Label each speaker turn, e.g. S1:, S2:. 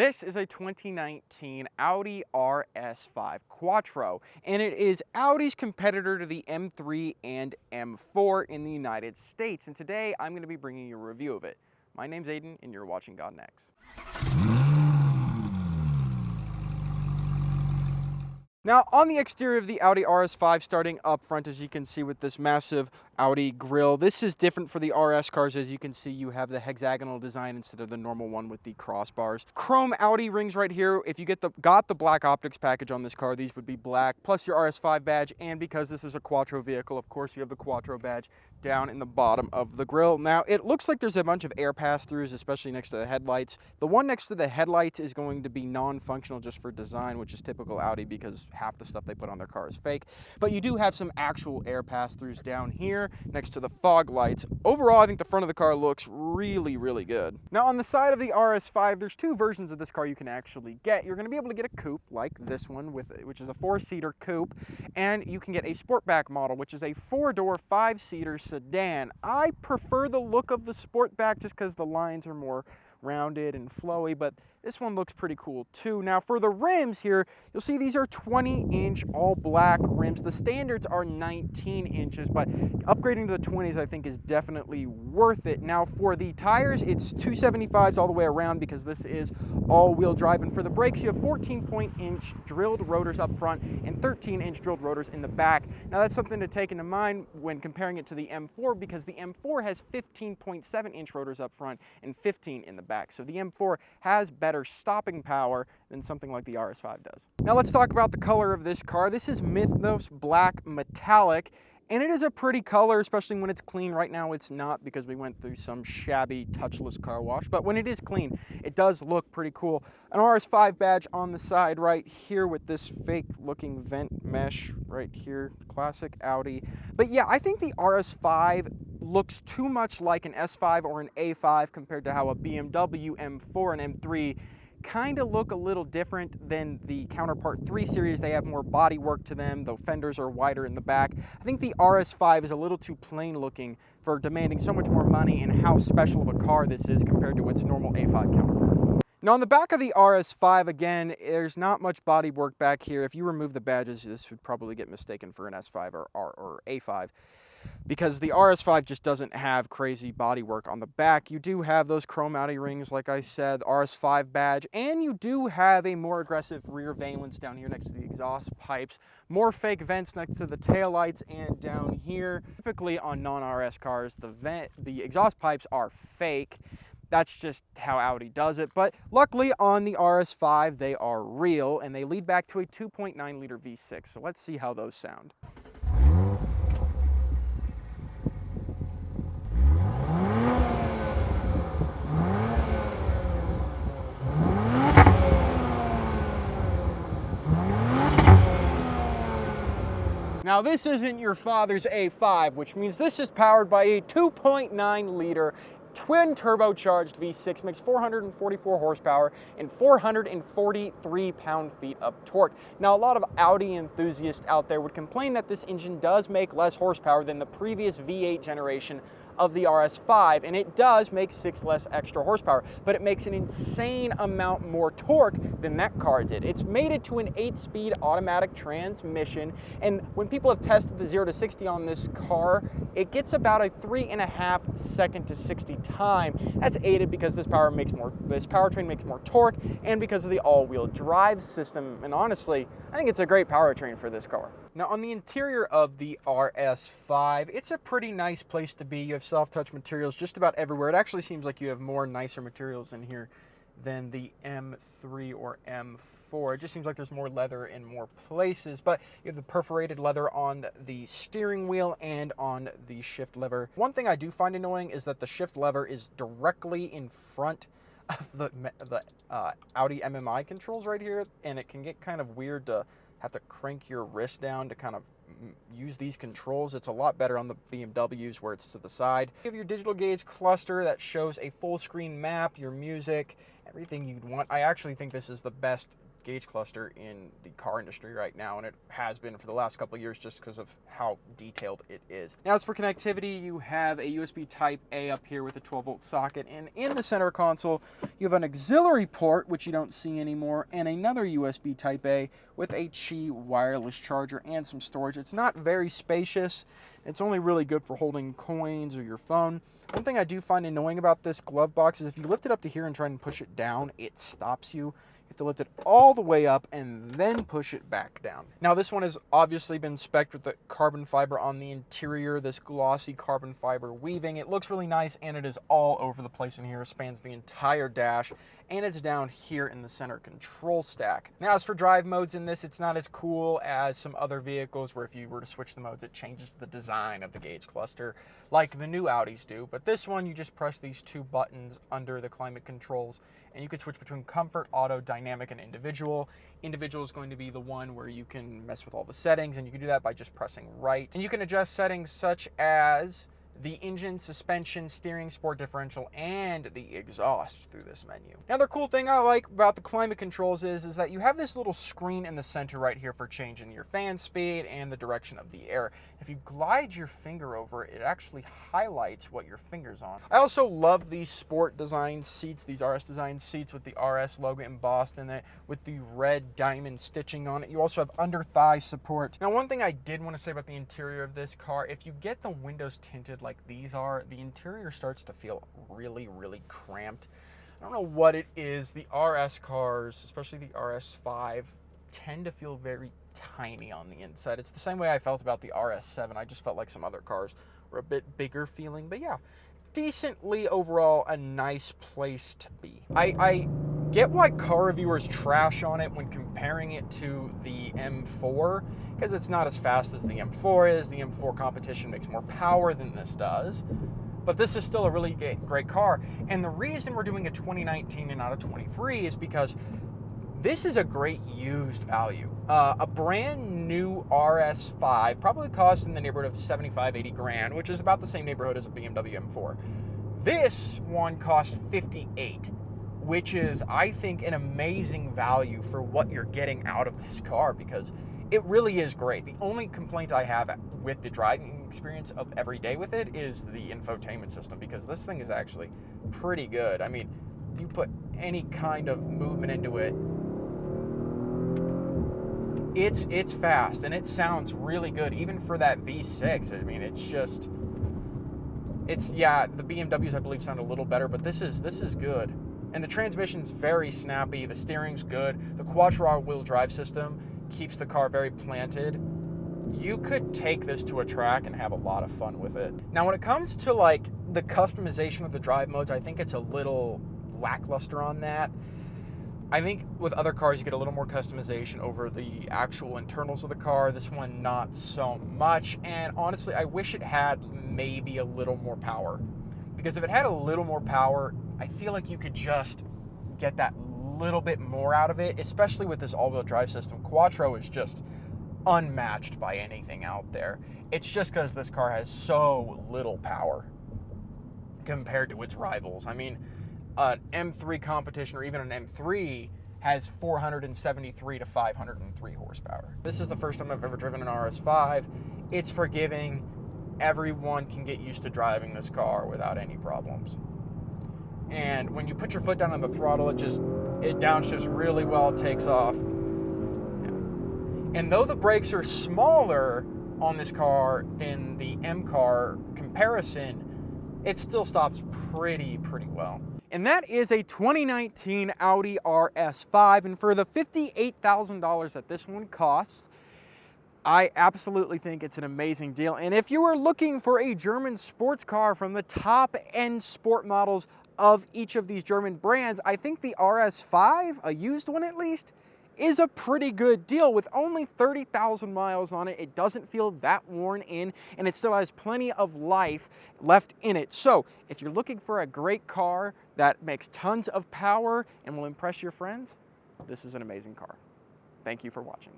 S1: This is a 2019 Audi RS5 Quattro, and it is Audi's competitor to the M3 and M4 in the United States. And today I'm going to be bringing you a review of it. My name's Aiden, and you're watching God Next. Now, on the exterior of the Audi RS5, starting up front, as you can see with this massive Audi grille, this is different for the RS cars. As you can see, you have the hexagonal design instead of the normal one with the crossbars. Chrome Audi rings right here. If you got the black optics package on this car, these would be black, plus your RS5 badge, and because this is a Quattro vehicle, of course, you have the Quattro badge down in the bottom of the grille. Now, it looks like there's a bunch of air pass-throughs, especially next to the headlights. The one next to the headlights is going to be non-functional just for design, which is typical Audi because half the stuff they put on their car is fake. But you do have some actual air pass-throughs down here next to the fog lights. Overall, I think the front of the car looks really, really good. Now, on the side of the RS5, there's two versions of this car you can actually get. You're going to be able to get a coupe like this one, which is a 4-seater coupe, and you can get a Sportback model, which is a 4-door, 5-seater sedan. I prefer the look of the Sportback just because the lines are more rounded and flowy, but this one looks pretty cool too. Now, for the rims here, you'll see these are 20-inch all black rims. The standards are 19 inches, but upgrading to the 20s I think is definitely worth it. Now, for the tires, it's 275s all the way around because this is all-wheel drive, and for the brakes, you have 14-inch drilled rotors up front and 13-inch drilled rotors in the back. Now, that's something to take into mind when comparing it to the M4 because the M4 has 15.7-inch rotors up front and 15 in the back. So the M4 has better stopping power than something like the RS5 does. Now let's talk about the color of this car. This is Mythos Black Metallic, and it is a pretty color, especially when it's clean. Right now it's not because we went through some shabby touchless car wash, but when it is clean, it does look pretty cool. An RS5 badge on the side right here with this fake looking vent mesh right here, classic Audi. But yeah, I think the RS5 looks too much like an S5 or an A5 compared to how a BMW M4 and M3 kind of look a little different than the counterpart 3 Series. They have more body work to them. The fenders are wider in the back. I think the RS5 is a little too plain looking for demanding so much more money and how special of a car this is compared to its normal A5 counterpart. Now, on the back of the RS5, again, there's not much body work back here. If you remove the badges, this would probably get mistaken for an S5 or A5. Because the RS5 just doesn't have crazy bodywork on the back. You do have those chrome Audi rings, like I said, RS5 badge, and you do have a more aggressive rear valence down here next to the exhaust pipes, more fake vents next to the taillights and down here. Typically on non-RS cars, the exhaust pipes are fake. That's just how Audi does it, but luckily on the RS5, they are real, and they lead back to a 2.9-liter V6, so let's see how those sound. Now, this isn't your father's A5, which means this is powered by a 2.9-liter twin turbocharged V6, makes 444 horsepower and 443 pound-feet of torque. Now, a lot of Audi enthusiasts out there would complain that this engine does make less horsepower than the previous V8 generation of the RS5, and it does make 6 less extra horsepower, but it makes an insane amount more torque than that car did. It's made it to an 8-speed automatic transmission, and when people have tested the 0 to 60 on this car, it gets about a 3.5 second to 60 time. That's aided because this powertrain makes more torque, and because of the all-wheel drive system. And honestly, I think it's a great powertrain for this car. Now, on the interior of the RS5, it's a pretty nice place to be. You have soft-touch materials just about everywhere. It actually seems like you have more nicer materials in here than the M3 or M4. It just seems like there's more leather in more places, but you have the perforated leather on the steering wheel and on the shift lever. One thing I do find annoying is that the shift lever is directly in front of the Audi MMI controls right here, and it can get kind of weird to have to crank your wrist down to kind of use these controls. It's a lot better on the BMWs where it's to the side. You have your digital gauge cluster that shows a full screen map, your music, everything you'd want. I actually think this is the best gauge cluster in the car industry right now, and it has been for the last couple of years just because of how detailed it is. Now, as for connectivity, you have a USB Type A up here with a 12-volt socket, and in the center console, you have an auxiliary port, which you don't see anymore, and another USB Type A with a Qi wireless charger and some storage. It's not very spacious. It's only really good for holding coins or your phone. One thing I do find annoying about this glove box is if you lift it up to here and try and push it down, it stops you. You have to lift it all the way up and then push it back down. Now, this one has obviously been spec'd with the carbon fiber on the interior, this glossy carbon fiber weaving. It looks really nice, and it is all over the place in here. It spans the entire dash, and it's down here in the center control stack. Now, as for drive modes in this, it's not as cool as some other vehicles where if you were to switch the modes, it changes the design of the gauge cluster like the new Audis do. But this one, you just press these two buttons under the climate controls, and you can switch between comfort, auto, dynamic, and individual. Individual is going to be the one where you can mess with all the settings, and you can do that by just pressing right. And you can adjust settings such as the engine, suspension, steering, sport differential, and the exhaust through this menu. Another cool thing I like about the climate controls is that you have this little screen in the center right here for changing your fan speed and the direction of the air. If you glide your finger over it, it actually highlights what your finger's on. I also love these sport design seats, these RS design seats with the RS logo embossed in it with the red diamond stitching on it. You also have under thigh support. Now, one thing I did want to say about the interior of this car, if you get the windows tinted like these are, the interior starts to feel really, really cramped. I don't know what it is. The RS cars, especially the RS5, tend to feel very tiny on the inside. It's the same way I felt about the RS7. I just felt like some other cars were a bit bigger feeling, but yeah, decently overall a nice place to be. I get why car reviewers trash on it when comparing it to the M4, because it's not as fast as the M4 is. The M4 competition makes more power than this does, but this is still a really great car. And the reason we're doing a 2019 and not a 23 is because this is a great used value. A brand new RS5 probably cost in the neighborhood of 75, 80 grand, which is about the same neighborhood as a BMW M4. This one cost 58, which is, I think, an amazing value for what you're getting out of this car, because it really is great. The only complaint I have with the driving experience of every day with it is the infotainment system, because this thing is actually pretty good. I mean, if you put any kind of movement into it, it's fast, and it sounds really good, even for that V6. I mean, yeah, the BMWs, I believe, sound a little better, but this is good. And the transmission's very snappy, the steering's good, the Quattro All-Wheel Drive system keeps the car very planted. You could take this to a track and have a lot of fun with it. Now, when it comes to like the customization of the drive modes, I think it's a little lackluster on that. I think with other cars, you get a little more customization over the actual internals of the car. This one, not so much. And honestly, I wish it had maybe a little more power. Because if it had a little more power, I feel like you could just get that little bit more out of it, especially with this all-wheel drive system. Quattro is just unmatched by anything out there. It's just because this car has so little power compared to its rivals. I mean, an M3 competition or even an M3 has 473 to 503 horsepower. This is the first time I've ever driven an RS5. It's forgiving. Everyone can get used to driving this car without any problems. And when you put your foot down on the throttle, it downshifts really well, it takes off. Yeah. And though the brakes are smaller on this car than the M car comparison, it still stops pretty well. And that is a 2019 Audi RS5, and for the $58,000 that this one costs, I absolutely think it's an amazing deal. And if you are looking for a German sports car from the top-end sport models of each of these German brands, I think the RS5, a used one at least, is a pretty good deal. With only 30,000 miles on it, it doesn't feel that worn in, and it still has plenty of life left in it. So if you're looking for a great car that makes tons of power and will impress your friends, this is an amazing car. Thank you for watching.